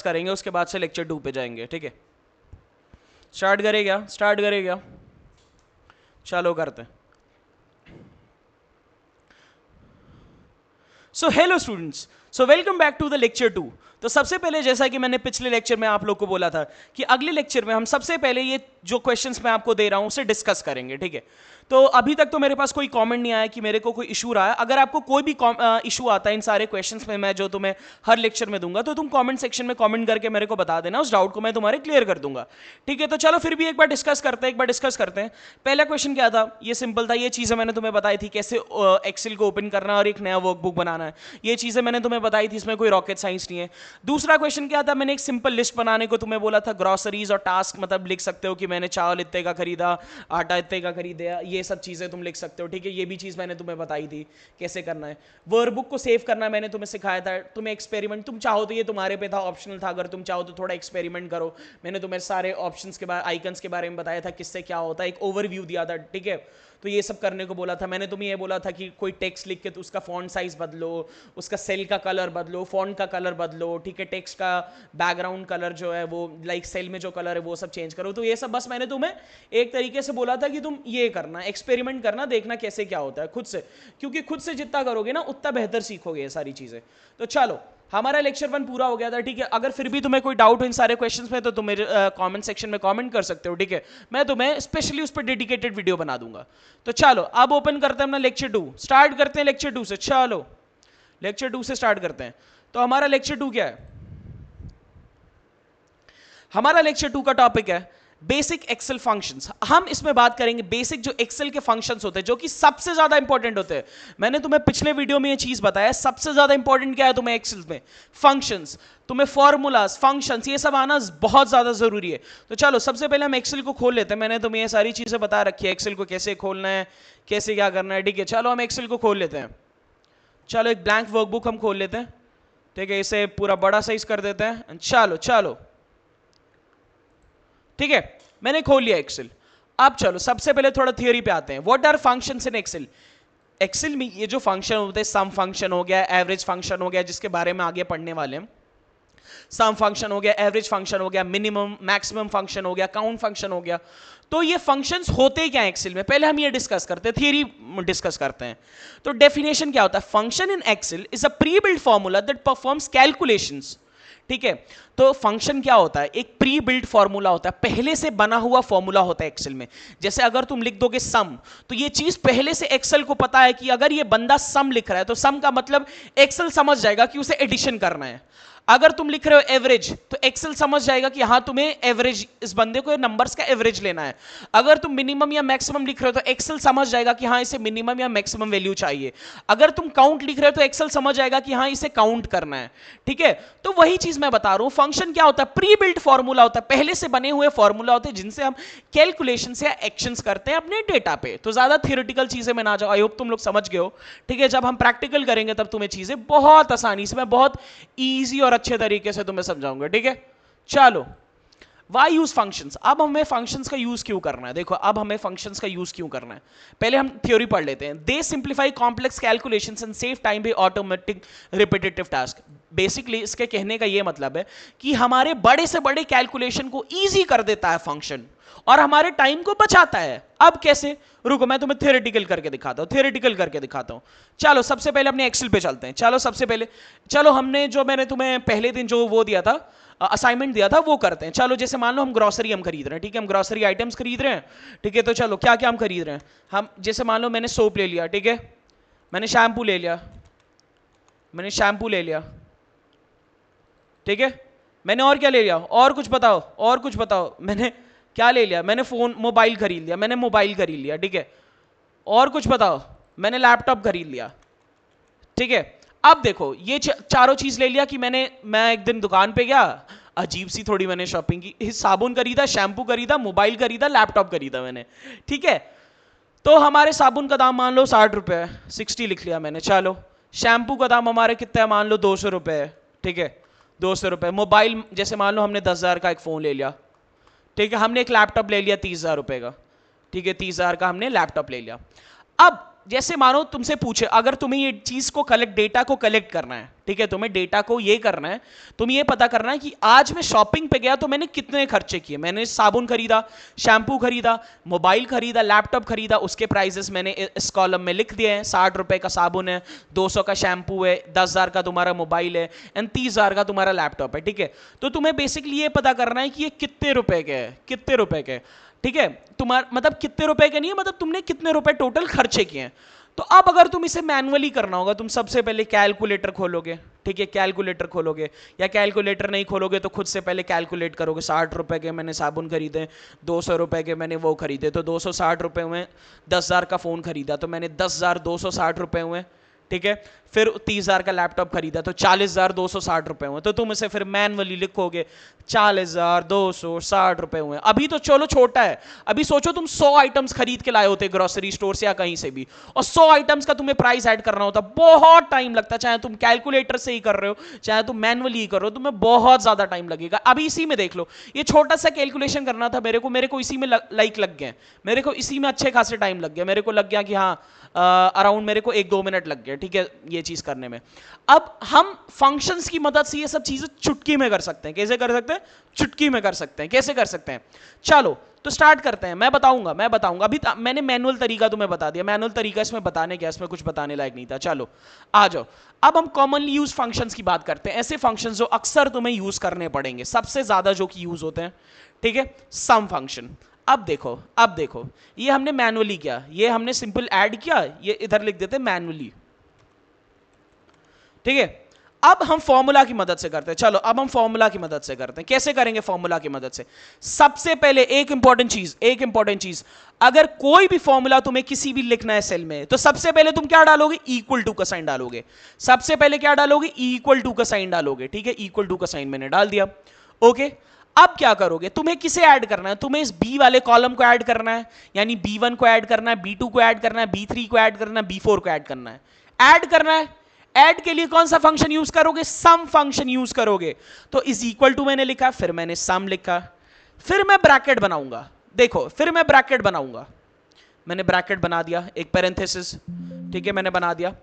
करेंगे, उसके बाद से लेक्चर 2 पे जाएंगे, ठीक है। स्टार्ट करेगा, चलो करते हैं। So hello students, so welcome back to the lecture 2। तो सबसे पहले जैसा कि मैंने पिछले लेक्चर में आप लोग को बोला था कि अगले लेक्चर में हम सबसे पहले ये जो क्वेश्चंस मैं आपको दे रहा हूं उसे डिस्कस करेंगे, ठीक है। तो अभी तक तो मेरे पास कोई कमेंट नहीं आया कि मेरे को कोई इशू रहा है। अगर आपको कोई भी इशू आता है इन सारे क्वेश्चंस में, मैं जो तुम्हें हर लेक्चर में दूंगा, तो तुम कमेंट सेक्शन में कमेंट करके मेरे को बता देना, उस डाउट को मैं तुम्हारे क्लियर कर दूंगा, ठीक है। तो चलो फिर भी एक बार डिस्कस करते हैं। पहला क्वेश्चन क्या था, ये सिंपल था, ये चीजें मैंने तुम्हें बताई थी, कैसे एक्सेल को ओपन करना और एक नया वर्कबुक बनाना है, ये चीजें मैंने तुम्हें बताई थी, इसमें कोई रॉकेट साइंस नहीं है। दूसरा क्वेश्चन क्या था, मैंने एक सिंपल लिस्ट बनाने को तुम्हें बोला था, ग्रोसरीज और टास्क, मतलब लिख सकते हो कि मैंने चावल इतने का खरीदा, आटा इतने का खरीदा, ये सब चीजें तुम लिख सकते हो, ठीक है। ये भी चीज मैंने तुम्हें बताई थी कैसे करना है। वर्कबुक को सेव करना मैंने तुम्हें सिखाया था। तुम्हें एक्सपेरिमेंट, तुम चाहो तो ये तुम्हारे पे था, ऑप्शनल था, अगर तुम चाहो तो थोड़ा एक्सपेरिमेंट करो। मैंने तुम्हें सारे ऑप्शंस के बारे, आइकन्स के बारे में बताया था, किससे क्या होता है, एक ओवरव्यू दिया था, ठीक है। तो ये सब करने को बोला था। मैंने तुम्हें ये बोला था कि कोई टेक्स्ट लिख के तो उसका फॉन्ट साइज बदलो, उसका सेल का कलर बदलो, फॉन्ट का कलर बदलो, ठीक है, टेक्स्ट का बैकग्राउंड कलर जो है वो लाइक सेल में जो कलर है वो सब चेंज करो। तो ये सब बस मैंने तुम्हें एक तरीके से बोला था कि तुम ये करना, एक्सपेरिमेंट करना, देखना कैसे क्या होता है खुद से, क्योंकि खुद से जितना करोगे ना उतना बेहतर सीखोगे ये सारी चीजें। तो चलो, हमारा लेक्चर 1 पूरा हो गया था, ठीक है। अगर फिर भी तुम्हें कोई डाउट हो इन सारे क्वेश्चंस में तो तुम मेरे कमेंट सेक्शन में कमेंट कर सकते हो, ठीक है। मैं तुम्हें स्पेशली उस पर डेडिकेटेड वीडियो बना दूंगा। तो चलो अब ओपन करते हैं अपना लेक्चर 2, स्टार्ट करते हैं लेक्चर 2 से। चलो लेक्चर 2 से स्टार्ट करते हैं। तो हमारा लेक्चर 2 क्या है, हमारा लेक्चर 2 का टॉपिक है बेसिक एक्सेल फंक्शंस। हम इसमें बात करेंगे बेसिक जो एक्सेल के फंक्शंस होते हैं, जो कि सबसे ज्यादा इंपॉर्टेंट होते हैं। मैंने तुम्हें पिछले वीडियो में ये चीज बताया, सबसे ज्यादा इंपॉर्टेंट क्या है तुम्हें एक्सेल में, फंक्शंस। तुम्हें फॉर्मूलाज, फंक्शंस, ये सब आना बहुत ज्यादा जरूरी है। तो चलो सबसे पहले हम एक्सेल को खोल लेते हैं। मैंने तुम्हें ये सारी चीजें बता रखी है, एक्सेल को कैसे खोलना है, कैसे क्या करना है, ठीक है। चलो हम एक्सेल को खोल लेते हैं। चलो एक ब्लैंक वर्कबुक हम खोल लेते हैं, ठीक है। इसे पूरा बड़ा साइज कर देते हैं। चलो ठीक है, मैंने खोल लिया एक्सेल। अब चलो सबसे पहले थोड़ा थियोरी पे आते हैं। What are functions in Excel. Excel में ये जो फंक्शन होते हैं, सम फंक्शन हो गया, एवरेज फंक्शन हो गया, जिसके बारे में आगे पढ़ने वाले हैं। सम फंक्शन हो गया, एवरेज फंक्शन हो गया, मिनिमम मैक्सिमम फंक्शन हो गया, काउंट फंक्शन हो गया। तो ये फंक्शंस होते क्या है एक्सेल में, पहले हम ये डिस्कस करते हैं, थियरी डिस्कस करते हैं। तो डेफिनेशन क्या होता है, function in Excel is a pre built formula that performs calculations, ठीक है। तो फंक्शन क्या होता है, एक प्री बिल्ट फॉर्मूला होता है, पहले से बना हुआ फॉर्मूला होता है एक्सेल में। जैसे अगर तुम लिख दोगे सम, तो ये चीज पहले से एक्सेल को पता है कि अगर ये बंदा सम लिख रहा है तो सम का मतलब एक्सेल समझ जाएगा कि उसे एडिशन करना है। अगर तुम लिख रहे हो एवरेज, तो एक्सेल समझ जाएगा कि हाँ तुम्हें एवरेज, इस बंदे को नंबर्स का एवरेज लेना है। अगर तुम मिनिमम या मैक्सिमम लिख रहे हो तो एक्सेल समझ जाएगा कि हाँ इसे मिनिमम या मैक्सिमम वैल्यू चाहिए। अगर तुम काउंट लिख रहे हो तो एक्सेल समझ जाएगा कि हाँ इसे काउंट करना है, ठीक है। तो वही चीज मैं बता रहा हूं, फंक्शन क्या होता है, प्री बिल्ट फॉर्मूला होता है, पहले से बने हुए फॉर्मूला होते हैं जिनसे हम कैलकुलेशन या एक्शंस करते हैं अपने डेटा पे। तो ज्यादा थियोरेटिकल चीजें में ना जाओ, आई होप तुम लोग समझ गए हो, ठीक है। जब हम प्रैक्टिकल करेंगे तब तुम्हें चीजें बहुत आसानी से, मैं बहुत ईजी और अच्छे तरीके से तुम्हें समझाऊंगा, ठीक है। चलो, वाई यूज फंक्शंस। अब हमें फंक्शंस का यूज क्यों करना है, देखो अब हमें फंक्शंस का यूज क्यों करना है, पहले हम थ्योरी पढ़ लेते हैं। They simplify complex calculations and save time by automatic repetitive task. Basically इसके कहने का यह मतलब है कि हमारे बड़े से बड़े कैलकुलेशन को इजी कर देता है फंक्शन, और हमारे टाइम को बचाता है। अब कैसे, रुको मैं तुम्हें थियोरेटिकल करके दिखाता हूं। चलो सबसे पहले अपने एक्सेल पे चलते हैं। चलो हमने जो, मैंने तुम्हें पहले दिन जो वो दिया था, असाइनमेंट दिया था, वो करते हैं। चलो जैसे मान लो हम ग्रोसरी हम खरीद रहे हैं, ठीक है, हम ग्रोसरी आइटम्स खरीद रहे हैं, ठीक है। तो चलो क्या क्या हम खरीद रहे हैं, हम जैसे मान लो मैंने सोप ले लिया, ठीक है, मैंने शैम्पू ले लिया, ठीक है, मैंने और क्या ले लिया, और कुछ बताओ, मैंने क्या ले लिया, मैंने मोबाइल खरीद लिया, ठीक है, और कुछ बताओ, मैंने लैपटॉप खरीद लिया, ठीक है। अब देखो ये चारों चीज ले लिया कि मैं एक दिन दुकान पे गया, अजीब सी थोड़ी मैंने शॉपिंग की, साबुन खरीदा, शैम्पू खरीदा, मोबाइल खरीदा, लैपटॉप खरीदा मैंने, ठीक है। तो हमारे साबुन का दाम मान लो 60 रुपए है, 60 लिख लिया मैंने। चलो शैम्पू का दाम हमारे कितना है, मान लो 200 रुपए है, ठीक है, 200 रुपए। मोबाइल जैसे मान लो हमने 10,000 का एक फोन ले लिया, ठीक है, हमने एक लैपटॉप ले लिया 30,000 रुपए का, ठीक है, 30,000 का हमने लैपटॉप ले लिया। अब जैसे मानो तुमसे पूछे, अगर तुम्हें ये चीज को कलेक्ट, डेटा को कलेक्ट करना है, ठीक है, तुम्हें डेटा को ये करना है, तुम्हें ये पता करना है कि आज मैं शॉपिंग पे गया तो मैंने कितने खर्चे किए, मैंने साबुन खरीदा, शैम्पू खरीदा, मोबाइल खरीदा, लैपटॉप खरीदा, उसके प्राइजेस मैंने इस कॉलम में लिख दिए हैं। 60 रुपए का साबुन है, 200 का शैम्पू है, 10,000 का तुम्हारा मोबाइल है एंड 30,000 का तुम्हारा लैपटॉप है, ठीक है। तो तुम्हें बेसिकली ये पता करना है कि ये कितने रुपए के है, कितने रुपए के, ठीक है। तुम्हारा मतलब कितने रुपए के नहीं है, मतलब तुमने कितने रुपए टोटल खर्चे किए हैं। तो अब अगर तुम इसे मैनुअली करना होगा, तुम सबसे पहले कैलकुलेटर खोलोगे, ठीक है, कैलकुलेटर खोलोगे, या कैलकुलेटर नहीं खोलोगे तो खुद से पहले कैलकुलेट करोगे। 60 रुपए के मैंने साबुन खरीदे, 200 रुपए के मैंने वो खरीदे, तो 260 रुपए हुए। 10,000 का फोन खरीदा तो मैंने 10,260 रुपए हुए, ठीक है। फिर 30,000 का लैपटॉप खरीदा तो 40,260 रुपए हुए। तो तुम इसे फिर मैनुअली लिखोगे 40,260 रुपए हुए। अभी तो चलो छोटा है, अभी सोचो तुम 100 आइटम्स खरीद के लाए होते ग्रोसरी स्टोर से या कहीं से भी, और 100 आइटम्स का तुम्हें प्राइस ऐड करना होता, बहुत टाइम लगता। चाहे तुम कैलकुलेटर से ही कर रहे हो, चाहे तुम मैनुअली ही कर रहे हो, तुम्हें बहुत ज्यादा टाइम लगेगा। अभी इसी में देख लो, ये छोटा सा कैलकुलेशन करना था मेरे को इसी में लाइक लग गए, मेरे को इसी में अच्छे खासे टाइम लग गया। मेरे को लग गया कि हाँ अराउंड मेरे को 1-2 मिनट लग गए, ठीक है, ये चीज करने में। अब हम फंक्शंस की मदद से ये सब चीजें चुटकी में कर सकते हैं। कैसे कर सकते हैं? चुटकी में कर सकते हैं। कैसे कर सकते हैं? चलो तो स्टार्ट करते हैं। मैं बताऊंगा। अभी मैंने मैनुअल तरीका तुम्हें बता दिया। मैनुअल तरीका इसमें बताने क्या, इसमें कुछ बताने लायक नहीं था। चलो आ जाओ, अब हम कॉमनली यूज फंक्शंस की बात करते हैं। ऐसे फंक्शंस जो अक्सर तुम्हें यूज करने पड़ेंगे, सबसे ज्यादा जो कि यूज होते हैं, ठीक है, सम फंक्शन। अब देखो ये हमने मैनुअली किया, ये हमने सिंपल ऐड किया, ये इधर लिख देते मैनुअली, ठीक है। अब हम फॉर्मूला की मदद से करते हैं। चलो अब हम फॉर्मूला की मदद से करते हैं। कैसे करेंगे फॉर्मूला की मदद से? सबसे पहले एक इंपॉर्टेंट चीज, अगर कोई भी फॉर्मूला तुम्हें किसी भी लिखना है सेल में, तो सबसे पहले तुम क्या डालोगे? इक्वल टू का साइन डालोगे। सबसे पहले क्या डालोगे? इक्वल टू का साइन डालोगे, ठीक है। इक्वल टू का साइन मैंने डाल दिया, ओके। अब क्या करोगे? तुम्हें किसे ऐड करना है? तुम्हें इस बी वाले कॉलम को ऐड करना है, यानी B1 को ऐड करना है, B2 को ऐड करना है, B3 को ऐड करना है, B4 को ऐड करना है। ऐड करना है, ऐड के लिए कौन सा फंक्शन यूज करोगे? सम फंक्शन यूज करोगे। तो इज इक्वल टू मैंने लिखा, फिर मैंने सम लिखा, फिर मैं ब्रैकेट बनाऊंगा। देखो फिर मैं ब्रैकेट बनाऊंगा, मैंने ब्रैकेट बना दिया, एक पैरेंथेसिस, ठीक है, मैंने बना दिया।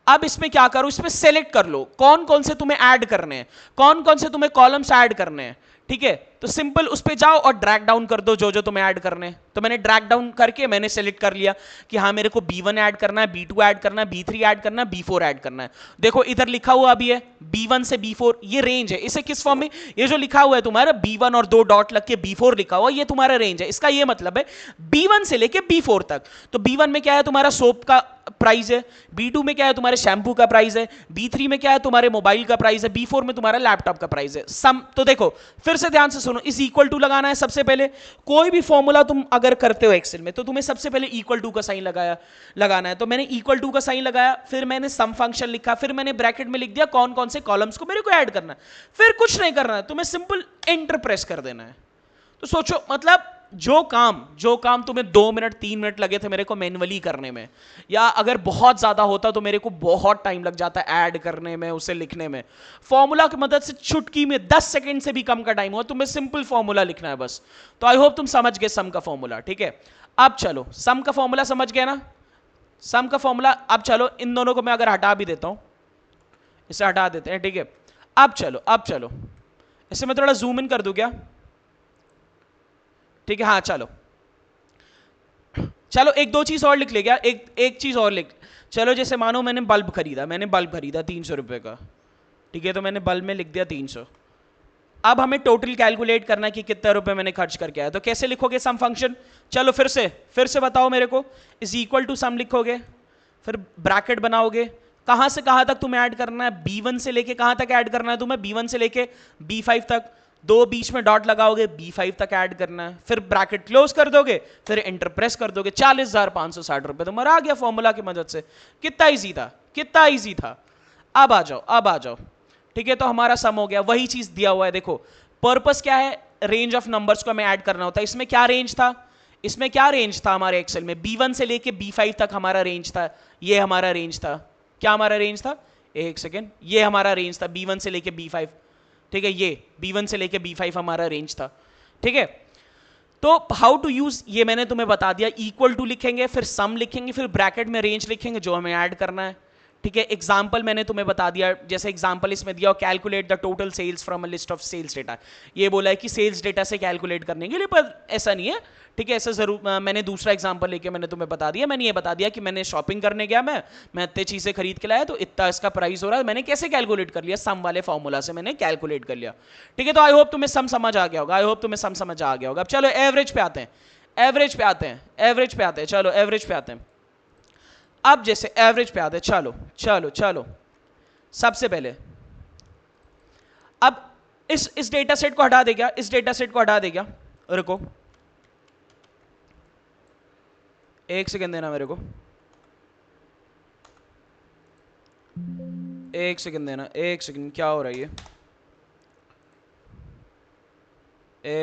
अब इसमें क्या करो? इसमें सेलेक्ट कर लो कौन कौन से तुम्हें ऐड करने हैं, कौन कौन से तुम्हें कॉलम्स ऐड करने हैं, ठीक है। तो सिंपल उस पे जाओ और ड्रैग डाउन कर दो जो जो तुम्हें ऐड करने हैं। तो मैंने ड्रैग डाउन करके मैंने सेलेक्ट कर लिया कि हाँ मेरे को B1 ऐड करना है, B2 ऐड करना है, B3 ऐड करना है, B4 ऐड करना है। देखो इधर लिखा हुआ भी है B1 से B4, ये रेंज है। इसे किस फॉर्म में? ये जो लिखा हुआ है तुम्हारा B1 और 2 डॉट लग के B4 लिखा हुआ, ये तुम्हारा रेंज है। इसका ये मतलब है B1 से लेके B4 तक। तो B1 में क्या है? तुम्हारा सोप का प्राइस है। B2 में क्या है? तुम्हारे शैम्पू का प्राइस है। B3 में क्या है? तुम्हारे मोबाइल का प्राइस है। B4 में तुम्हारा लैपटॉप का प्राइस है। सम, तो देखो फिर से ध्यान से सुनो, इस इक्वल टू लगाना है सबसे पहले। कोई भी फॉर्मूला तुम अगर करते हो एक्सेल में, तो तुम्हें सबसे पहले इक्वल टू का साइन लगाना है। तो मैंने इक्वल टू का साइन लगाया, फिर मैंने सम फंक्शन लिखा, फिर मैंने ब्रैकेट में लिख दिया कौन कौन से कॉलम्स को मेरे को ऐड करना है। फिर कुछ नहीं करना है, तुम्हें सिंपल एंटर प्रेस कर देना है। तो सोचो, मतलब जो काम तुम्हें 2 मिनट 3 मिनट लगे थे मेरे को मैन्युअली करने में, या अगर बहुत ज्यादा होता तो मेरे को बहुत टाइम लग जाता ऐड करने में, उसे लिखने में, फॉर्मूला की मदद से चुटकी में 10 सेकंड से भी कम का टाइम हो, तुम्हें सिंपल फॉर्मूला लिखना है बस। तो आई होप तुम समझ गए सम का फॉर्मूला, ठीक है। अब चलो सम का फॉर्मूला समझ गए ना? सम का फॉर्मूला। अब चलो इन दोनों को मैं अगर हटा भी देता हूं, इसे हटा देते हैं, ठीक है। अब चलो इसे मैं थोड़ा जूम इन कर दूं क्या? ठीक है, हाँ चलो एक दो चीज और लिख ले क्या, एक चीज और लिख। चलो जैसे मानो मैंने बल्ब खरीदा 300 रुपए का, ठीक है। तो मैंने बल्ब में लिख दिया 300। अब हमें टोटल कैलकुलेट करना है कि कितने रुपए मैंने खर्च करके आया। तो कैसे लिखोगे सम फंक्शन? चलो फिर से बताओ मेरे को। इज इक्वल टू सम लिखोगे, फिर ब्रैकेट बनाओगे। कहां से कहां तक तुम्हें ऐड करना है? B1 से लेके कहां तक ऐड करना है तुम्हें? B1 से लेके B5 तक। 2 बीच में डॉट लगाओगे, B5 तक ऐड करना है, फिर ब्रैकेट क्लोज कर दोगे, फिर एंटर प्रेस कर दोगे। 40,560 रुपए तुम्हारा आ गया फॉर्मूला की मदद से। कितना इजी था। अब आ जाओ, ठीक है। तो हमारा सम हो गया, वही चीज दिया हुआ है। देखो पर्पस क्या है? रेंज ऑफ नंबर्स को हमें ऐड करना होता है। इसमें क्या रेंज था हमारे एक्सेल में? B1 से लेके B5 तक हमारा रेंज था। ये हमारा रेंज था। क्या हमारा रेंज था? एक सेकेंड, ये हमारा रेंज था B1 से लेके B5, ठीक है। ये B1 से लेके B5 हमारा रेंज था, ठीक है। तो हाउ टू यूज ये मैंने तुम्हें बता दिया, इक्वल टू लिखेंगे, फिर सम लिखेंगे, फिर ब्रैकेट में रेंज लिखेंगे जो हमें ऐड करना है, ठीक है। एग्जाम्पल मैंने तुम्हें बता दिया, जैसे एग्जाम्पल इसमें दिया, calculate the total sales from a list of sales data, ये बोला है कि सेल्स डेटा से कैलकुलेट करने के लिए, पर ऐसा नहीं है, ठीक है। ऐसा जरूर मैंने दूसरा एग्जाम्पल लेके मैंने तुम्हें बता दिया, मैंने ये बता दिया कि मैंने शॉपिंग करने गया, मैं इतने चीजें खरीद के लाया, तो इतना इसका प्राइस हो रहा है, मैंने कैसे कैलकुलेट कर लिया, सम वाले फॉर्मूला से मैंने कैलकुलेट कर लिया, ठीक है। तो आई होप तुम्हें सम समझ आ गया होगा, आई होप तुम्हें सम समझ आ गया होगा। अब चलो एवरेज पे आते हैं, एवरेज पे आते हैं, एवरेज पे आते हैं, चलो एवरेज पे आते हैं। अब जैसे एवरेज पे आते हैं, चलो चलो चलो, सबसे पहले अब इस डेटा सेट को हटा दे गया, इस डेटा सेट को हटा दे गया, रुको एक सेकंड देना मेरे को, एक सेकंड देना, एक सेकंड, क्या हो रहा है ये,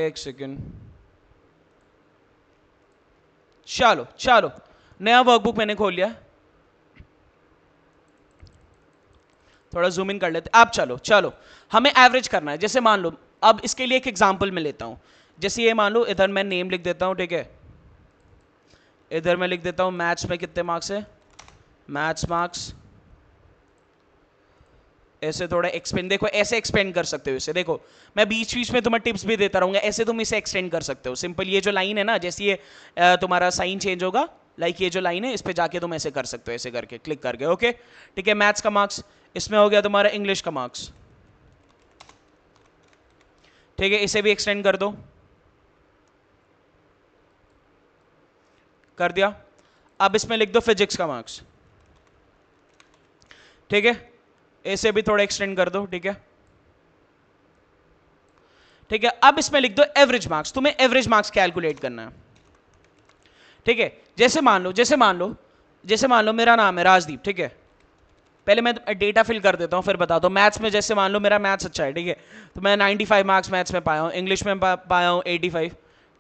एक सेकंड, चलो चलो, नया वर्कबुक मैंने खोल लिया, थोड़ा जूम इन कर लेते। अब चलो चलो, हमें एवरेज करना है। जैसे मान लो, अब इसके लिए एक एग्जांपल मैं लेता हूं, जैसे ये मान लो, इधर मैं नेम लिख देता हूं, ठीक है, इधर मैं लिख देता हूं मैथ्स में कितने मार्क्स है, मैथ्स मार्क्स, ऐसे थोड़ा एक्सपेंड, देखो ऐसे एक्सपेंड कर सकते हो इसे, देखो मैं बीच बीच में तुम्हें टिप्स भी देता रहूंगा, ऐसे तुम इसे एक्सटेंड कर सकते हो। सिंपल ये जो लाइन है ना, जैसे ये तुम्हारा साइन चेंज होगा, लाइक ये जो लाइन है इस पे जाके तुम ऐसे कर सकते हो, ऐसे करके क्लिक करके, ओके, ठीक है। मैथ्स का मार्क्स, इसमें हो गया तुम्हारा इंग्लिश का मार्क्स, ठीक है, इसे भी एक्सटेंड कर दो, कर दिया। अब इसमें लिख दो फिजिक्स का मार्क्स, ठीक है, इसे भी थोड़ा एक्सटेंड कर दो, ठीक है, ठीक है। अब इसमें लिख दो एवरेज मार्क्स, तुम्हें एवरेज मार्क्स कैलकुलेट करना है, ठीक है। जैसे मान लो, जैसे मान लो, जैसे मान लो मेरा नाम है राजदीप, ठीक है, पहले मैं डेटा फिल कर देता हूं फिर बताता हूं। मैथ्स में जैसे मान लो मेरा मैथ्स अच्छा है, ठीक है, तो मैं 95 मार्क्स मैथ्स में पाया हूं, इंग्लिश में पाया हूं 85,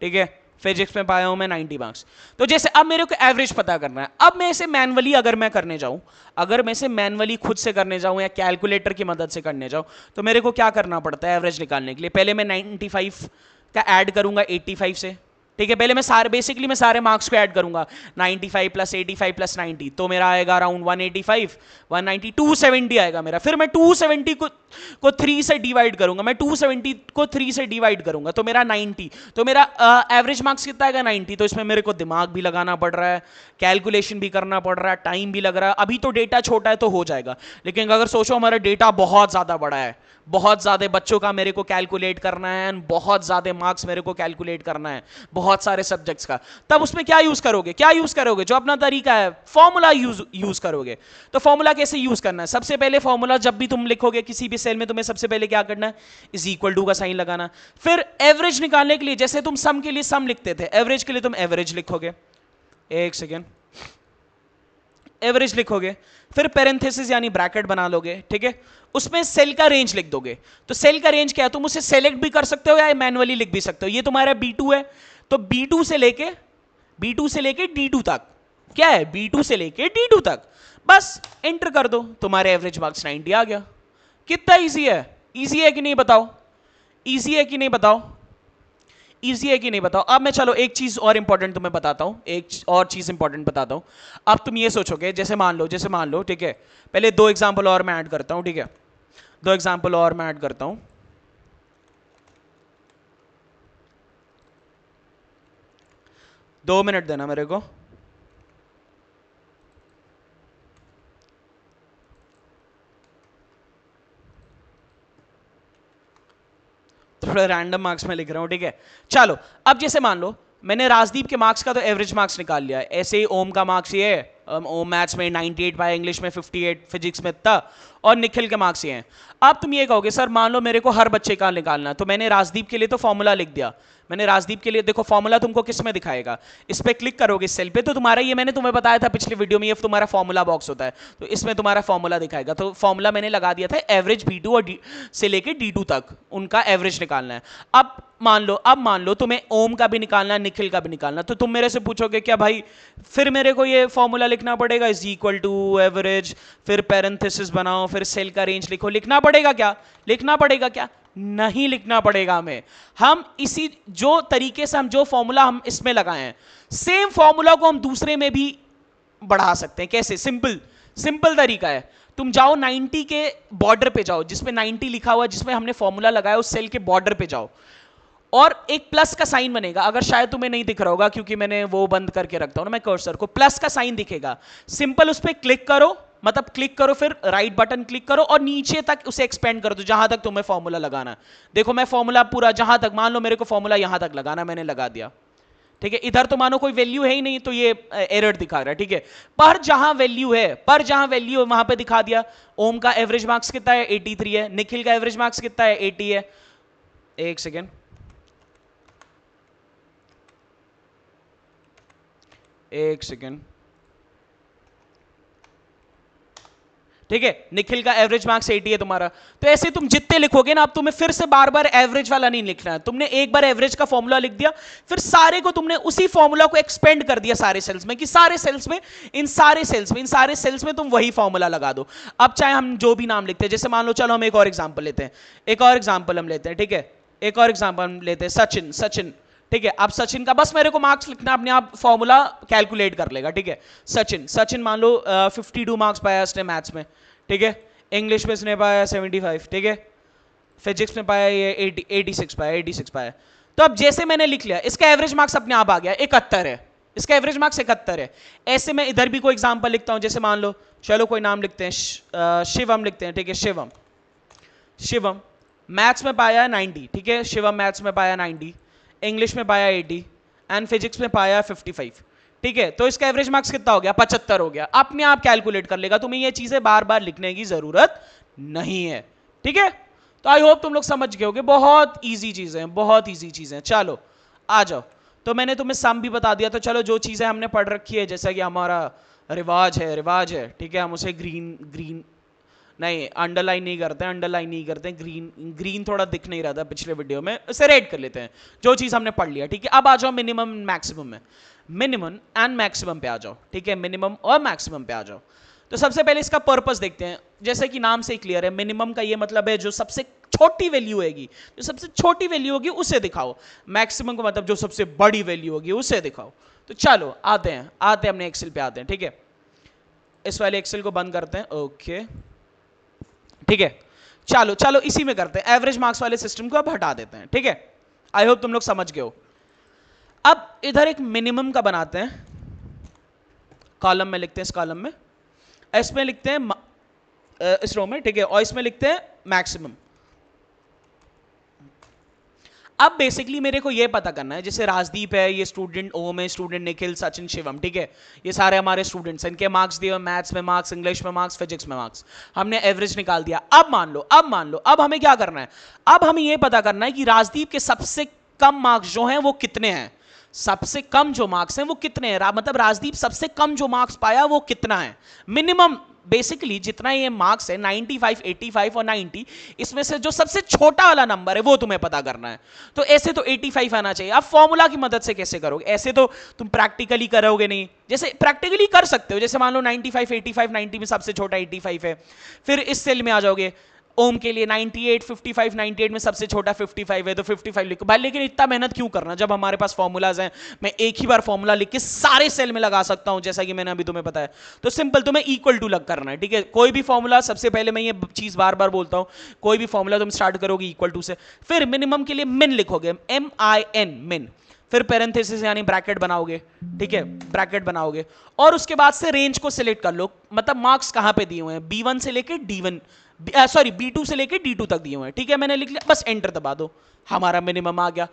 ठीक है, फिजिक्स में पाया हूं मैं 90 मार्क्स। तो जैसे अब मेरे को एवरेज पता करना है, अब मैं इसे मैनुअली अगर मैं करने जाऊं, अगर मैं इसे मैनुअली खुद से करने जाऊं या कैलकुलेटर की मदद से करने जाऊं, तो मेरे को क्या करना पड़ता है एवरेज निकालने के लिए, पहले मैं 95 का ऐड करूंगा 85 से, ठीक है, पहले मैं सारे बेसिकली मैं सारे मार्क्स को ऐड करूंगा, 95 प्लस 85 प्लस 90, तो मेरा आएगा अराउंड 185, 190, 270 आएगा मेरा। फिर मैं 270 को 3 से डिवाइड करूंगा, मैं 270 को 3 से डिवाइड करूंगा, तो मेरा 90, तो मेरा एवरेज मार्क्स कितना आएगा 90। तो इसमें मेरे को दिमाग भी लगाना पड़ रहा है, कैलकुलेशन भी करना पड़ रहा है, टाइम भी लग रहा है। अभी तो डेटा छोटा है तो हो जाएगा, लेकिन अगर सोचो हमारा डेटा बहुत ज्यादा बड़ा है, बहुत ज्यादा बच्चों का मेरे को कैलकुलेट करना है, बहुत ज्यादा मार्क्स मेरे को कैलकुलेट करना है, बहुत सारे सब्जेक्ट्स का, तब उसमें क्या यूज करोगे, क्या यूज करोगे, जो अपना तरीका है फॉर्मूला यूज करोगे। तो फॉर्मूला कैसे यूज करना है, सबसे पहले फॉर्मूला जब भी तुम लिखोगे किसी भी सेल में, तुम्हें सबसे पहले क्या करना है, इज इक्वल टू का साइन लगाना। फिर एवरेज निकालने के लिए जैसे तुम सम के लिए सम लिखते थे, एवरेज के लिए तुम एवरेज लिखोगे, एक सेकेंड, एवरेज लिखोगे, फिर पेरेंथेसिस यानी ब्रैकेट बना लोगे, ठीक है, उसमें सेल का रेंज लिख दोगे। तो सेल का रेंज क्या है, तुम उसे सेलेक्ट भी कर सकते हो या मैनुअली लिख भी सकते हो। ये तुम्हारा B2 है, तो B2 से लेके D2 तक, क्या है, B2 से लेके D2 तक, बस एंटर कर दो, तुम्हारे एवरेज मार्क्स 90 आ गया। कितना इजी है, इजी है कि नहीं बताओ, इजी है कि नहीं बताओ, इजी है कि नहीं बताओ। अब मैं चलो एक चीज और इंपॉर्टेंट तुम्हें बताता हूं, एक और चीज इंपॉर्टेंट बताता हूं। अब तुम ये सोचोगे, जैसे मान लो, ठीक है, पहले 2 एग्जांपल और मैं ऐड करता हूं, ठीक है, 2 एग्जांपल और मैं ऐड करता हूं। दो मिनट देना मेरे को, थोड़ा रैंडम मार्क्स में लिख रहा हूं, ठीक है। चलो अब जैसे मान लो मैंने राजदीप के मार्क्स का तो एवरेज मार्क्स निकाल लिया है, ऐसे ही ओम का मार्क्स ये है, ओम मैथ्स में 98 पाया, इंग्लिश में 58, फिजिक्स में इतना, और निखिल के मार्क्स ये हैं। अब तुम ये कहोगे सर मान लो मेरे को हर बच्चे का निकालना, तो मैंने राजदीप के लिए तो फॉर्मूला लिख दिया, मैंने राजदीप के लिए, देखो फॉर्मूला तुमको किस में दिखाएगा, इस पे क्लिक करोगे इस सेल पे, तो तुम्हारा ये मैंने तुम्हें बताया था पिछले वीडियो में, ये तुम्हारा फॉर्मूला बॉक्स होता है, तो इसमें तुम्हारा फॉर्मूला दिखाएगा। तो फॉर्मूला मैंने लगा दिया था, एवरेज B2 और से लेके D2 तक उनका एवरेज निकालना है। अब मान लो तुम्हें ओम का भी निकालना है, निखिल का भी निकालना, तो तुम मेरे से पूछोगे क्या भाई फिर मेरे को ये फॉर्मूला लिखना पड़ेगा, इज इक्वल टू एवरेज, फिर पैरेंथेसिस बनाओ, फिर सेल का रेंज लिखो, लिखना पड़ेगा क्या, लिखना पड़ेगा क्या, नहीं लिखना पड़ेगा हमें। हम इसी जो तरीके से हम जो फॉर्मूला हम इसमें लगाए हैं, सेम फॉर्मूला को हम दूसरे में भी बढ़ा सकते हैं। कैसे? सिंपल सिंपल तरीका है। तुम जाओ 90 के बॉर्डर पे जाओ, जिसमें 90 लिखा हुआ है, जिसमें हमने फॉर्मूला लगाया, उस सेल के बॉर्डर पे जाओ और एक प्लस का साइन बनेगा। अगर शायद तुम्हें नहीं दिख रहा होगा क्योंकि मैंने वो बंद करके रखता हूं ना मैं कर्सर को, प्लस का साइन दिखेगा। सिंपल उस पर क्लिक करो, मतलब क्लिक करो, फिर राइट बटन क्लिक करो और नीचे तक उसे एक्सपेंड कर दो जहां तक तुम्हें फॉर्मूला लगाना है। देखो मैं फॉर्मूला पूरा जहां तक, मान लो मेरे को फॉर्मूला यहां तक लगाना, मैंने लगा दिया, ठीक है। इधर तो मानो कोई वैल्यू है ही नहीं तो ये एरर दिखा रहा है, ठीक है। पर जहां वैल्यू है, वहां पे दिखा दिया। ओम का एवरेज मार्क्स कितना है? 83 है। निखिल का एवरेज मार्क्स कितना है? 80 है। एक सेकेंड, एक सेकेंड, ठीक है। निखिल का एवरेज मार्क्स 80 है तुम्हारा। तो ऐसे तुम जितने लिखोगे ना, अब तुम्हें फिर से बार बार एवरेज वाला नहीं लिखना है। तुमने एक बार एवरेज का फॉर्मूला लिख दिया, फिर सारे को तुमने उसी फॉर्मूला को एक्सपेंड कर दिया सारे सेल्स में, कि सारे सेल्स में, इन सारे सेल्स में तुम वही फॉर्मूला लगा दो। अब चाहे हम जो भी नाम लिखते हैं, जैसे मान लो, चलो हम एक और एग्जाम्पल लेते हैं, ठीक है। एक और एग्जाम्पल हम लेते हैं, सचिन, ठीक है। अब सचिन का बस मेरे को मार्क्स लिखना, अपने आप फॉर्मूला कैलकुलेट कर लेगा, ठीक है। सचिन मान लो 52 मार्क्स पाया इसने मैथ्स में, ठीक है। इंग्लिश में इसने पाया 75, ठीक है। फिजिक्स में पाया ये 86 पाया। तो अब जैसे मैंने लिख लिया, इसका एवरेज मार्क्स अपने आप आ गया 71 है, इसका एवरेज मार्क्स 71 है। ऐसे मैं इधर भी कोई एग्जांपल लिखता हूं, जैसे मान लो, चलो कोई नाम लिखते हैं, शिवम लिखते हैं, ठीक है। शिवम मैथ्स में पाया 90, ठीक है। शिवम मैथ्स में पाया 90, इंग्लिश में पाया 80 एंड फिजिक्स में पाया 55, ठीक है। तो इसका एवरेज मार्क्स कितना हो गया? 75 हो गया। अपने आप कैलकुलेट कर लेगा, तुम्हें ये चीजें बार बार लिखने की जरूरत नहीं है, ठीक है। तो आई होप तुम लोग समझ गए होगे, बहुत इजी चीजें, बहुत इजी चीजें। चलो आ जाओ। तो मैंने तुम्हें सम भी बता दिया, तो चलो जो चीजें हमने पढ़ रखी है, जैसा कि हमारा रिवाज है, ठीक है। हम उसे ग्रीन नहीं, अंडरलाइन नहीं करते, ग्रीन थोड़ा दिख नहीं रहा था पिछले वीडियो में, इसे रेड कर लेते हैं। जो चीज हमने पढ़ लिया, ठीक है। अब आ जाओ मिनिमम मैक्सिमम में, मिनिमम एंड मैक्सिमम पे आ जाओ, ठीक है। मिनिमम और मैक्सिमम पे आ जाओ। तो सबसे पहले इसका पर्पस देखते हैं। जैसे कि नाम से क्लियर है, मिनिमम का ये मतलब है जो सबसे छोटी वैल्यू होगी, जो सबसे छोटी वैल्यू होगी उसे दिखाओ। मैक्सिमम का मतलब जो सबसे बड़ी वैल्यू होगी उसे दिखाओ। तो चलो आते हैं अपने एक्सेल पे आते हैं, ठीक है। इस वाले एक्सेल को बंद करते हैं, ओके, ठीक है। चलो इसी में करते हैं, एवरेज मार्क्स वाले सिस्टम को अब हटा देते हैं, ठीक है। आई होप तुम लोग समझ गए हो। अब इधर एक मिनिमम का बनाते हैं, कॉलम में लिखते हैं, इस कॉलम में, इसमें लिखते हैं इस रो में, ठीक है। और इसमें लिखते हैं मैक्सिमम। अब बेसिकली मेरे को ये पता करना है, जैसे राजदीप है, ये स्टूडेंट ओम है, स्टूडेंट निखिल, सचिन, शिवम, ठीक है। ये सारे हमारे स्टूडेंट्स हैं, इनके मार्क्स दिए, मैथ्स में मार्क्स, इंग्लिश में मार्क्स, फिजिक्स में मार्क्स, हमने एवरेज निकाल दिया। अब मान लो अब हमें क्या करना है? अब हमें ये पता करना है कि राजदीप के सबसे कम मार्क्स जो हैं वो कितने हैं, सबसे कम जो मार्क्स हैं वो कितने हैं, मतलब राजदीप सबसे कम जो मार्क्स पाया वो कितना है। मिनिमम बेसिकली जितना ये मार्क्स है 95, 85 और 90, इसमें से जो सबसे छोटा वाला नंबर है वो तुम्हें पता करना है। तो ऐसे तो 85 आना चाहिए। अब फॉर्मूला की मदद से कैसे करोगे? ऐसे तो तुम प्रैक्टिकली करोगे नहीं। जैसे प्रैक्टिकली कर सकते हो, जैसे मान लो 95, 85, 90 में सबसे छोटा 85 है, फिर इस सेल में आ जाओगे। ओम के लिए 98, 55, 98 में सबसे छोटा 55 है, तो 55 लिखो भाई। लेकिन इतना मेहनत क्यों करना जब हमारे पास फॉर्मूलाज हैं? मैं एक ही बार फॉर्मूला लिख के सारे सेल में लगा सकता हूं, जैसा कि मैंने अभी तुम्हें बताया। तो सिंपल, तुम्हें इक्वल टू लग करना है, ठीक है। कोई भी फॉर्मूला, सबसे पहले मैं ये चीज बार बार बोलता हूं, कोई भी फॉर्मूला तुम स्टार्ट करोगे इक्वल टू से, फिर मिनिमम के लिए मिन लिखोगे, MIN, मिन, फिर पैरेंथेसिस यानी ब्रैकेट बनाओगे, ठीक है, ब्रैकेट बनाओगे। और उसके बाद से रेंज को सिलेक्ट कर लो, मतलब मार्क्स कहां पे दिए हुए हैं, B1 से लेके D1, सॉरी B2 से लेके D2 तक दिए हुए हैं, ठीक है। मैंने लिख लिया, बस एंटर दबा दो, हमारा मिनिमम आ गया।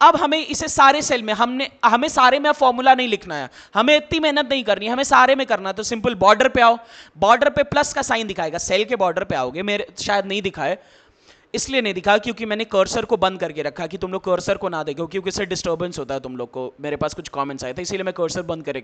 अब हमें इसे सारे सेल में, हमें सारे में फॉर्मूला नहीं लिखना है, हमें इतनी मेहनत नहीं करनी है, हमें सारे में करना है। तो सिंपल बॉर्डर पे आओ, बॉर्डर पे प्लस का साइन दिखाएगा, सेल के बॉर्डर पे आओगे। मेरे शायद नहीं दिखाए, इसलिए नहीं दिखा क्योंकि मैंने कर्सर को बंद करके रखा कि तुम लोग कर्सर को ना देखो, क्योंकि इससे डिस्टर्बेंस होता है तुम लोग को। मेरे पास कुछ कमेंट्स आए थे, इसीलिए मैं कर्सर बंद कर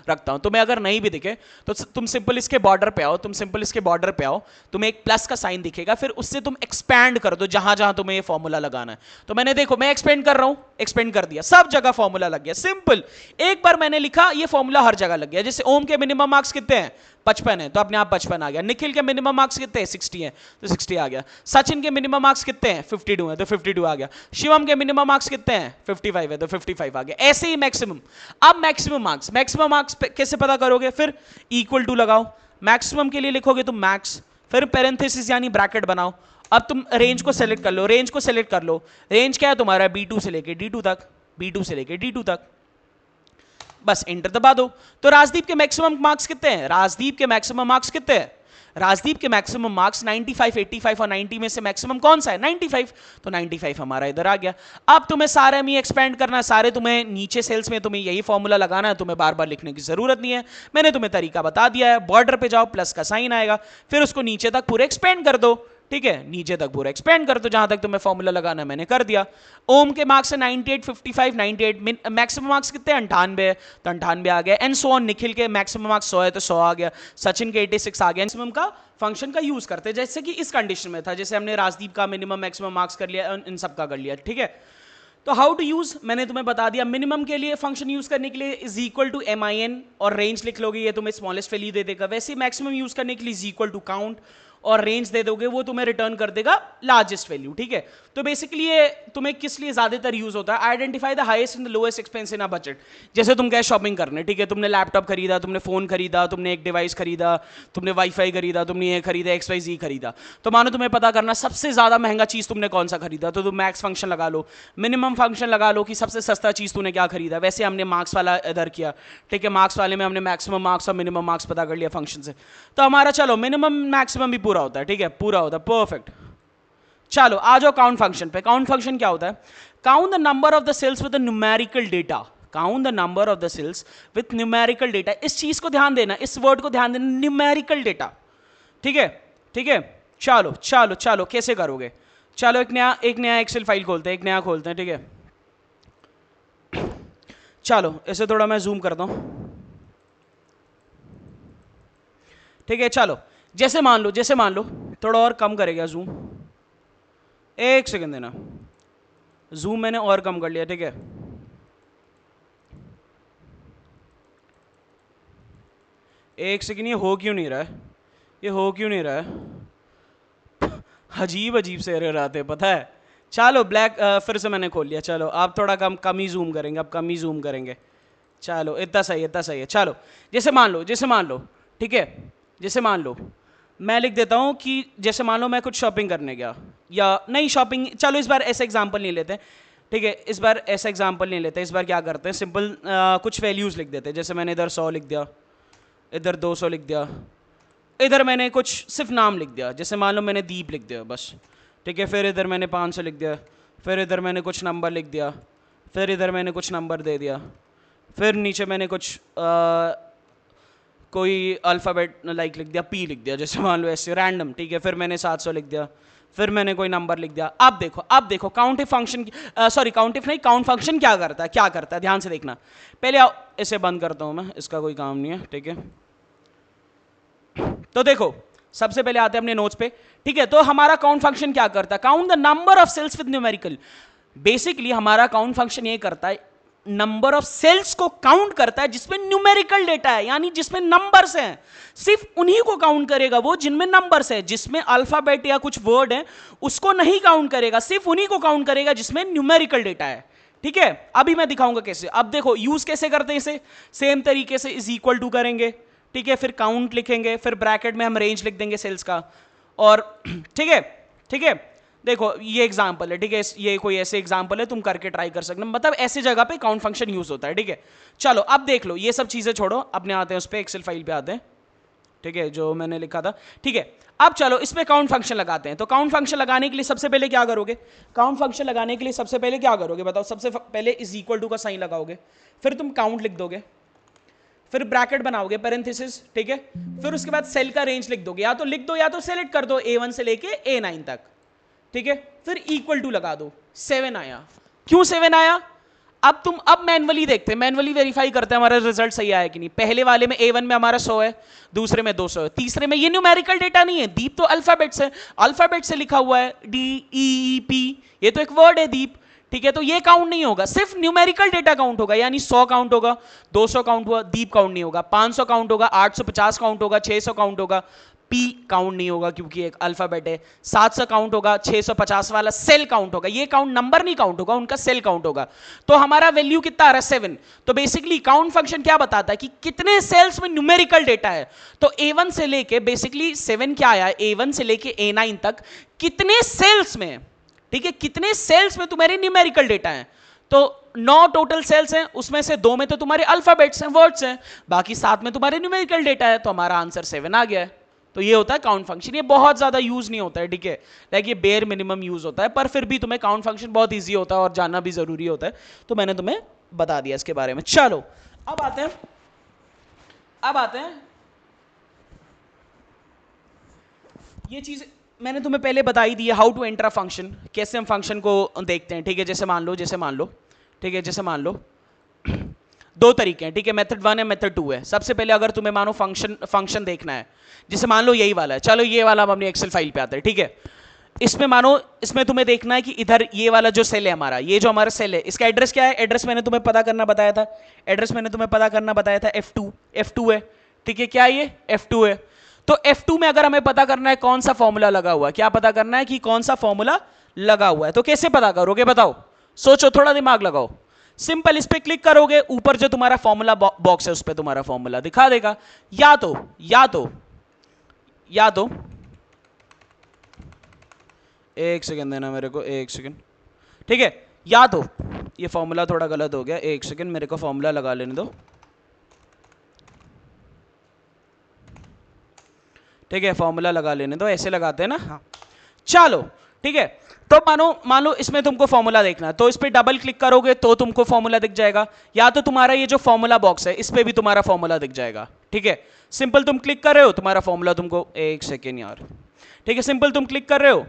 रखता हूं। तुम्हें अगर नहीं भी दिखे तो तुम सिंपल इसके बॉर्डर पे आओ, तुम्हें एक प्लस का साइन दिखेगा, फिर उससे तुम एक्सपैंड कर दो जहां जहां तुम्हें ये फॉर्मूला लगाना है। तो मैंने, देखो मैं एक्सपेंड कर रहा हूं, एक्सपेंड कर दिया, सब जगह फॉर्मूला लग गया। सिंपल, एक बार मैंने लिखा, ये फॉर्मूला हर जगह लग गया। जैसे ओम के मिनिमम मार्क्स कितने हैं? 55 है तो अपने आप 55 आ गया। निखिल के मिनिमम मार्क्स कितने हैं? 60 हैं तो 60 आ गया। सचिन के मिनिमम मार्क्स कितने हैं? 52 है तो 52 आ गया। शिवम के मिनिमम मार्क्स कितने हैं? 55 है तो 55 आ गया। ऐसे ही मैक्सिमम। अब मैक्सिमम मार्क्स कैसे पता करोगे? फिर इक्वल टू लगाओ, मैक्सिमम के लिए लिखोगे तुम मैक्स, फिर पेरेंथेसिस यानी ब्रैकेट बनाओ। अब तुम रेंज को सेलेक्ट कर लो, रेंज क्या है तुम्हारा? B2 से लेके D2 तक, B2 से लेके D2 तक। बस एंटर दबा दो। तो राजदीप के मैक्सिमम मार्क्स कितने हैं? राजदीप के मैक्सिमम मार्क्स 95, 85 और 90 में से मैक्सिमम कौन सा है? 95। तो 95 हमारा इधर आ गया। अब तुम्हें सारे में एक्सपेंड करना है, सारे तुम्हें नीचे सेल्स में तुम्हें यही फॉर्मूला लगाना है, तुम्हें बार बार लिखने की जरूरत नहीं है, मैंने तुम्हें तरीका बता दिया है। बॉर्डर पे जाओ, प्लस का साइन आएगा, फिर उसको नीचे तक पूरे एक्सपेंड कर दो। ठीक है, नीचे तक पूरा एक्सपेंड कर दो, जहां तक तुम्हें फॉर्मूला लगाना मैंने कर दिया। ओम के मार्क्स है 98, 55, 98, मैक्सिमम मार्क्स कितने? 98 तो 98 आ गया। And so on. निखिल के मैक्सिमम मार्क्स 100 है तो 100 आ गया। सचिन के 86 आ गया। मैक्सिमम का फंक्शन का यूज करते हैं, जैसे कि इस कंडीशन में था, जैसे हमने राजदीप का मिनिमम मैक्सिमम मार्क्स कर लिया, इन सब का कर लिया। ठीक है, तो हाउ टू यूज मैंने तुम्हें बता दिया। मिनिमम के लिए फंक्शन यूज करने के लिए इज इक्वल टू MIN और रेंज लिख लोगे, ये तुम्हें स्मॉलेस्ट वैल्यू दे देगा। वैसे मैक्सिमम यूज करने के लिए इज इक्वल टू काउंट और रेंज दे दोगे, वो तुम्हें रिटर्न कर देगा लार्जेस्ट वैल्यू। ठीक है, तो बेसिकली ये तुम्हें किस लिए ज्यादातर यूज होता है? Identify the highest and the lowest expense in a budget. जैसे तुम गए शॉपिंग करने, ठीक है, तुमने लैपटॉप खरीदा, तुमने फोन खरीदा, तुमने एक डिवाइस खरीदा, तुमने वाईफाई खरीदा, तुमने ये खरीदा, XYZ खरीदा। तो मानो तुम्हें पता करना सबसे ज्यादा महंगा चीज तुमने कौन सा खरीदा, तो तुम मैक्स फंक्शन लगा लो, मिनिमम फंक्शन लगा लो कि सबसे सस्ता चीज तूने क्या खरीदा। वैसे हमने मार्क्स वाला इधर किया। ठीक है, मार्क्स वाले में हमने मैक्सिमम मार्क्स और मिनिमम मार्क्स पता कर लिया फंक्शन से। तो हमारा चलो मिनिमम मैक्सिमम भी पूरा होता है। ठीक है, पूरा होता है, परफेक्ट। चलो आ जाओ काउंट फंक्शन पे। काउंट फंक्शन क्या होता है? Count the number of the cells with numerical data. Count the number of the cells with numerical data. इस चीज को ध्यान देना, इस वर्ड को ध्यान देना, न्यूमेरिकल डेटा। ठीक है, ठीक है, चलो चलो चलो कैसे करोगे? चलो एक नया एक्सेल फाइल खोलते हैं, एक नया खोलते हैं। ठीक है, चलो इसे थोड़ा मैं जूम करता हूं। ठीक है, चलो जैसे मान लो थोड़ा और कम करेगा जूम, एक सेकंड देना, जूम मैंने और कम कर लिया। ठीक है, एक सेकंड, ये हो क्यों नहीं रहा है? अजीब से एरर आते हैं, पता है। चलो ब्लैक फिर से मैंने खोल लिया। चलो आप थोड़ा कम ही जूम करेंगे, अब कम ही जूम करेंगे। चलो इतना सही है। चलो जैसे मान लो, ठीक है, जैसे मान लो मैं लिख देता हूं कि जैसे मान लो मैं कुछ शॉपिंग करने गया, या नहीं शॉपिंग, चलो इस बार ऐसा एग्जांपल नहीं लेते। ठीक है, इस बार क्या करते हैं, सिंपल कुछ वैल्यूज लिख देते हैं। जैसे मैंने इधर 100 लिख दिया, इधर 200 लिख दिया, इधर मैंने कुछ सिर्फ नाम लिख दिया, जैसे मान लो मैंने दीप लिख दिया बस। ठीक है, फिर इधर मैंने 500 लिख दिया, फिर इधर मैंने कुछ नंबर लिख दिया, फिर इधर मैंने कुछ नंबर दे दिया, फिर नीचे मैंने कुछ कोई अल्फ़ाबेट लाइक लिख दिया, P लिख दिया, जैसे मान लो ऐसे रैंडम। ठीक है, फिर मैंने 700 लिख दिया, फिर मैंने कोई नंबर लिख दिया। अब देखो काउंट फंक्शन क्या करता है, ध्यान से देखना। पहले आओ इसे बंद करता हूं मैं, इसका कोई काम नहीं है। ठीक है, तो देखो सबसे पहले आते हैं अपने नोट्स पे। ठीक है, तो हमारा काउंट फंक्शन क्या करता है? Count the number of cells with numerical. Basically हमारा काउंट फंक्शन ये करता है, नंबर ऑफ सेल्स को काउंट करता है जिसमें न्यूमेरिकल डेटा है, यानी जिसमें नंबर्स हैं। सिर्फ उन्हीं को काउंट करेगा वो जिनमें नंबर्स है। जिसमें अल्फाबेट या कुछ वर्ड है उसको नहीं काउंट करेगा, सिर्फ उन्हीं को काउंट करेगा जिसमें न्यूमेरिकल डेटा है। ठीक है, अभी मैं दिखाऊंगा कैसे। अब देखो यूज कैसे करते हैं इसे, सेम तरीके से इज इक्वल टू करेंगे। ठीक है, फिर काउंट लिखेंगे, फिर ब्रैकेट में हम रेंज लिख देंगे सेल्स का। और ठीक है, देखो ये एग्जांपल है। ठीक है, ये कोई ऐसे एग्जांपल है, तुम करके ट्राई कर सकते हो, मतलब ऐसी जगह पे काउंट फंक्शन यूज होता है। ठीक है, चलो अब देख लो, ये सब चीजें छोड़ो, अपने आते हैं उस पे, एक्सेल फाइल पे आते हैं। ठीक है, जो मैंने लिखा था। ठीक है, अब चलो इस पे काउंट फंक्शन लगाते हैं। तो काउंट फंक्शन लगाने के लिए सबसे पहले क्या करोगे? बताओ। सबसे पहले इज इक्वल टू का साइन लगाओगे, फिर तुम काउंट लिख दोगे, फिर ब्रैकेट बनाओगे, पैरेंथेसिस। ठीक है, फिर उसके बाद सेल का रेंज लिख दोगे, या तो लिख दो या तो सेलेक्ट कर दो A1 से लेके A9 तक। ठीक है, फिर इक्वल टू लगा दो। 7 आया। क्यों 7 आया? अब मैनुअली देखते हैं, मैनुअली वेरीफाई करते हैं हमारा रिजल्ट सही आया कि नहीं। पहले वाले में A1 में हमारा 100 है, दूसरे में 200 है, तीसरे में ये न्यूमेरिकल डेटा नहीं है, दीप तो अल्फाबेट से लिखा हुआ है, DEEP, ये तो एक वर्ड है दीप। ठीक है, तो ये काउंट नहीं होगा, सिर्फ न्यूमेरिकल डेटा काउंट होगा, यानी 100 काउंट होगा, 200 काउंट होगा, दीप काउंट नहीं होगा, 500 काउंट होगा, 850 काउंट होगा, 600 काउंट होगा, पी काउंट नहीं होगा क्योंकि एक अल्फाबेट है, 700 काउंट होगा, 650 वाला सेल काउंट होगा, ये काउंट नंबर नहीं काउंट होगा, उनका सेल काउंट होगा। तो हमारा वैल्यू कितना आ रहा है 7। तो बेसिकली काउंट फंक्शन क्या बताता है कि कितने सेल्स में न्यूमेरिकल डेटा है। तो A1 से लेके बेसिकली 7 क्या आया, A1 से लेके A9 तक कितने सेल्स में, ठीक है, कितने सेल्स में तुम्हारे न्यूमेरिकल डेटा है। तो 9 टोटल सेल्स हैं, उसमें से 2 में तो तुम्हारे अल्फाबेट्स हैं, वर्ड्स हैं, बाकी 7 में तुम्हारे न्यूमेरिकल डेटा है, तो हमारा आंसर 7 आ गया है। तो ये होता है काउंट फंक्शन, ये बहुत ज्यादा यूज नहीं होता है, ठीक है, लाइक ये बेयर मिनिमम यूज होता है, पर फिर भी तुम्हें काउंट फंक्शन बहुत ईजी होता है और जानना भी जरूरी होता है, तो मैंने तुम्हें बता दिया इसके बारे में। चलो अब आते हैं ये चीज मैंने तुम्हें पहले बता ही दी है, how to enter a function, कैसे हम फंक्शन को देखते हैं, ठीक है। जैसे मान लो ठीक है, जैसे मान लो 2 तरीके हैं, ठीक है, मेथड 1 है, मेथड 2 है। सबसे पहले अगर तुम्हें मानो फंक्शन देखना है, जैसे मान लो यही वाला है, चलो ये वाला हम अपनी एक्सेल फाइल पे आते हैं, ठीक है। इसमें मानो इसमें तुम्हें देखना है कि इधर ये वाला जो सेल है हमारा, ये जो हमारा सेल है, इसका एड्रेस क्या है, एड्रेस मैंने तुम्हें पता करना बताया था, F2 है, ठीक है, क्या ये F2 है। तो F2 में अगर हमें पता करना है कौन सा फॉर्मूला लगा हुआ है, क्या पता करना है कि कौन सा फॉर्मूला लगा हुआ है, तो कैसे पता करोगे बताओ, सोचो, थोड़ा दिमाग लगाओ। सिंपल, इस पे क्लिक करोगे, ऊपर जो तुम्हारा फॉर्मूला बॉक्स है उस पे तुम्हारा फॉर्मूला दिखा देगा। या तो एक सेकंड देना मेरे को, 1 सेकंड, ठीक है। या तो ये फॉर्मूला थोड़ा गलत हो गया, 1 सेकंड मेरे को फॉर्मूला लगा लेने दो, ठीक है, फॉर्मूला लगा लेने दो, ऐसे लगाते हैं ना, हाँ चलो ठीक है। तो मान लो इसमें तुमको फॉर्मूला देखना है, तो इस पे डबल क्लिक करोगे तो तुमको फॉर्मूला दिख जाएगा, या तो तुम्हारा ये जो फॉर्मूला बॉक्स है इस पे भी तुम्हारा फॉर्मूला दिख जाएगा, ठीक है। सिंपल तुम क्लिक कर रहे हो, तुम्हारा फॉर्मूला तुमको, 1 सेकेंड यार, ठीक है, सिंपल तुम क्लिक कर रहे हो,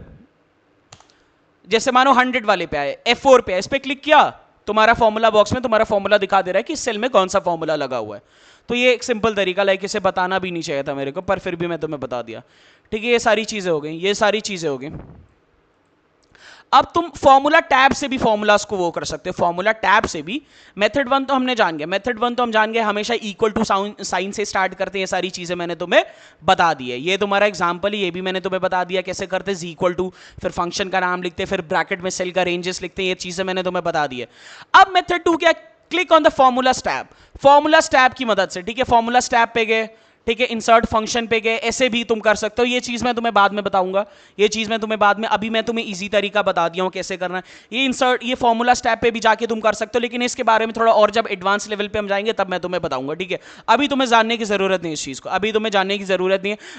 जैसे मानो 100 वाले पे आए, F4 पे, इस पे क्लिक किया, तुम्हारा फॉर्मूला बॉक्स में तुम्हारा फॉर्मूला दिखा दे रहा है कि इस सेल में कौन सा फॉर्मूला लगा हुआ है। तो ये एक सिंपल तरीका, लाइक इसे बताना भी नहीं चाहिए था मेरे को, पर फिर भी मैं तुम्हें बता दिया, ठीक है। ये सारी चीजें हो गई, अब तुम फॉर्मूला टैब से भी फॉर्मूलास को वो कर सकते हो, फॉर्मूला टैब से भी। मेथड 1 तो हमने जान गया, हमेशा इक्वल टू साइन से स्टार्ट करते हैं, ये सारी चीजें मैंने तुम्हें बता दी है। ये तुम्हारा एग्जांपल है, ये भी मैंने तुम्हें बता दिया कैसे करते हैं, इक्वल टू, फिर फंक्शन का नाम लिखते, फिर ब्रैकेट में सेल का रेंजेस लिखते हैं, ये चीजें मैंने तुम्हें बता दी है। अब मेथड 2 क्या, click on the formulas tab की मदद से, ठीक है, फॉर्मूलास टैब पे गए, ठीक है, इंसर्ट फंक्शन पे गए, ऐसे भी तुम कर सकते हो। ये चीज मैं तुम्हें बाद में बताऊंगा, अभी मैं तुम्हें इजी तरीका बता दिया हूं कैसे करना है। ये इंसर्ट, ये फॉर्मूला स्टेप पे भी जाके तुम कर सकते हो, लेकिन इसके बारे में थोड़ा और जब एडवांस लेवल पे हम जाएंगे तब मैं तुम्हें बताऊंगा, ठीक है। अभी तुम्हें जानने की जरूरत नहीं इस चीज को,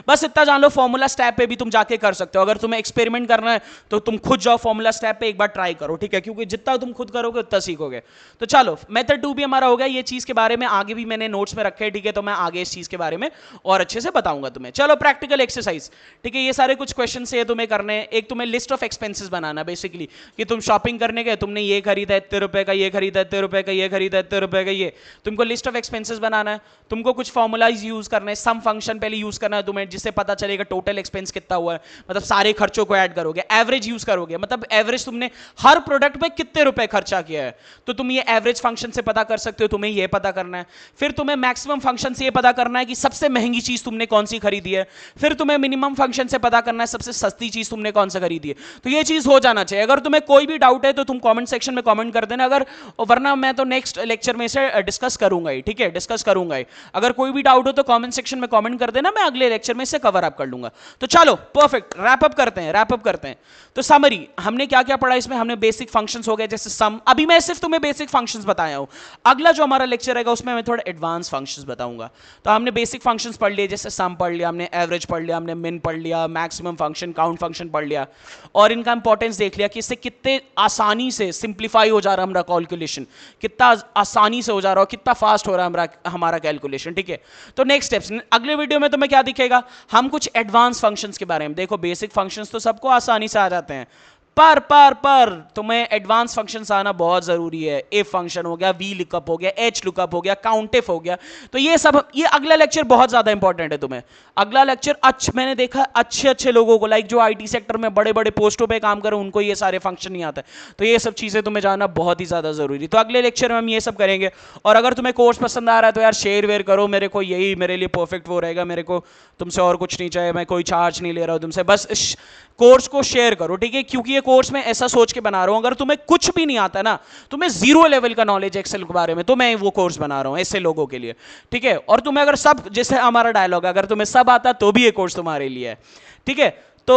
बस इतना जान लो, फॉर्मूला स्टेप पे भी तुम जाके कर सकते हो। अगर तुम्हें एक्सपेरिमेंट करना है तो तुम खुद जाओ फॉर्मूला स्टेप पे, एक बार ट्राई करो, ठीक है, क्योंकि जितना तुम खुद करोगे उतना सीखोगे। तो चलो, मेथड 2 भी हमारा हो गया, ये चीज के बारे में आगे भी मैंने नोट्स में रखे, ठीक है, तो मैं आगे इस चीज के बारे में और अच्छे से बताऊंगा तुम्हें। चलो, प्रैक्टिकल एक्सरसाइज, ठीक है, ये सारे कुछ क्वेश्चन से तुम्हें करने हैं। एक तुम्हें list of expenses banana, basically कि तुम शॉपिंग करने गए, तुमने ये खरीदा इतने रुपए का, ये खरीदा इतने रुपए का, ये खरीदा इतने रुपए का, ये तुमको लिस्ट ऑफ एक्सपेंसेस बनाना है। तुमको कुछ फॉर्मूलाइज यूज करना है, सम फंक्शन पहले यूज करना है तुम्हें, जिससे पता चलेगा टोटल एक्सपेंस कितना हुआ है, मतलब सारे खर्चों को ऐड करोगे। एवरेज यूज करोगे, मतलब एवरेज तुमने हर प्रोडक्ट पे कितने रुपए खर्चा किया है, तो तुम ये एवरेज फंक्शन से पता कर सकते हो, तुम्हें ये पता करना है। फिर तुम्हें मैक्सिमम फंक्शन से ये पता करना है कि सबसे महंगी चीज तुमने कौन सी खरीदी है। फिर तुम्हें मिनिमम फंक्शन से पता करना है सबसे सस्ती चीज तुमने कौन सा खरीदी है। तो ये चीज हो जाना चाहिए। अगर तुम्हें कोई भी डाउट है तो तुम कमेंट सेक्शन में कमेंट कर देना, अगर वरना मैं तो नेक्स्ट लेक्चर में इसे डिस्कस करूंगा ही, ठीक है, डिस्कस करूंगा ही। अगर कोई भी डाउट हो तो कमेंट सेक्शन में कमेंट कर देना, मैं अगले लेक्चर में इसे कवर अप कर लूंगा। तो चलो, परफेक्ट, रैप अप करते हैं। तो समरी, हमने क्या क्या पढ़ा इसमें, हमने बेसिक फंक्शंस हो गए, जैसे सम, अभी मैं सिर्फ तुम्हें बेसिक फंक्शंस बताया हूं। अगला जो हमारा लेक्चर रहेगा उसमें मैं थोड़ा एडवांस फंक्शंस बताऊंगा। तो हमने बेसिक फंक्शंस पढ़ लिए, जैसे सम पढ़ लिया हमने, एवरेज पढ़ लिया हमने, मिन पढ़ लिया, मैक्सिमम फंक्शन, काउंट फंक्शन पढ़ लिया, और इनका इंपॉर्टेंस देख लिया कि इससे कितने आसानी से सिंप्लीफाई हो जा रहा है हमारा कैलकुलेशन, कितना आसानी से हो जा रहा है, कितना फास्ट हो रहा है हमारा कैलकुलेशन, ठीक है। तो नेक्स्ट स्टेप्स अगले वीडियो में तुम्हें क्या दिखेगा, हम कुछ एडवांस फंक्शंस के बारे में, देखो बेसिक फंक्शंस तो सबको आसानी से आ जाते हैं, पर तुम्हें एडवांस फंक्शंस आना बहुत जरूरी है। इफ फंक्शन हो गया, वी लुकअप हो गया, एच लुकअप हो गया, काउंटिफ हो गया। तो ये सब, ये अगला लेक्चर बहुत ज्यादा इंपॉर्टेंट है तुम्हें। अगला लेक्चर मैंने देखा अच्छे अच्छे लोगों को, लाइक जो आईटी सेक्टर में बड़े बड़े पोस्टों पे काम करें, उनको ये सारे फंक्शन नहीं आता। तो ये सब चीजें तुम्हें जानना बहुत ही ज्यादा जरूरी। तो अगले लेक्चर में हम ये सब करेंगे। और अगर तुम्हें कोर्स पसंद आ रहा है तो यार शेयर वेयर करो, मेरे को यही मेरे लिए परफेक्ट वो रहेगा। मेरे को तुमसे और कुछ नहीं चाहिए, मैं कोई चार्ज नहीं ले रहा हूं तुमसे, बस इस कोर्स को शेयर करो, ठीक है? क्योंकि ये कोर्स मैं ऐसा सोच के बना रहा हूं, अगर तुम्हें कुछ भी नहीं आता ना, तुम्हें जीरो लेवल का नॉलेज एक्सेल के बारे में, तो मैं वो कोर्स बना रहा हूं ऐसे लोगों के लिए, ठीक है? और तुम्हें अगर सब, जैसे हमारा डायलॉग, अगर तुम्हें सब आता तो भी ये कोर्स तुम्हारे लिए है, ठीक है? तो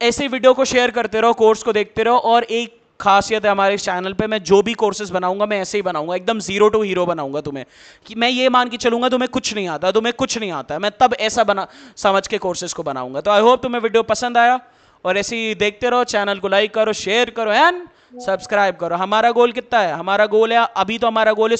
ऐसे वीडियो को शेयर करते रहो, कोर्स को देखते रहो। और एक खासियत है हमारे इस चैनल पे, मैं जो भी कोर्सेज बनाऊंगा मैं ऐसे ही बनाऊंगा, एकदम जीरो टू हीरो बनाऊंगा तुम्हें, कि मैं ये मान के चलूंगा तुम्हें कुछ नहीं आता, तुम्हें कुछ नहीं आता, मैं तब ऐसा बना समझ के कोर्सेज को बनाऊंगा। तो आई होप तुम्हें वीडियो पसंद आया, और ऐसे ही देखते रहो। चैनल को लाइक करो, शेयर करो एंड सब्सक्राइब करो। हमारा गोल कितना है? हमारा गोल है, अभी तो हमारा गोल है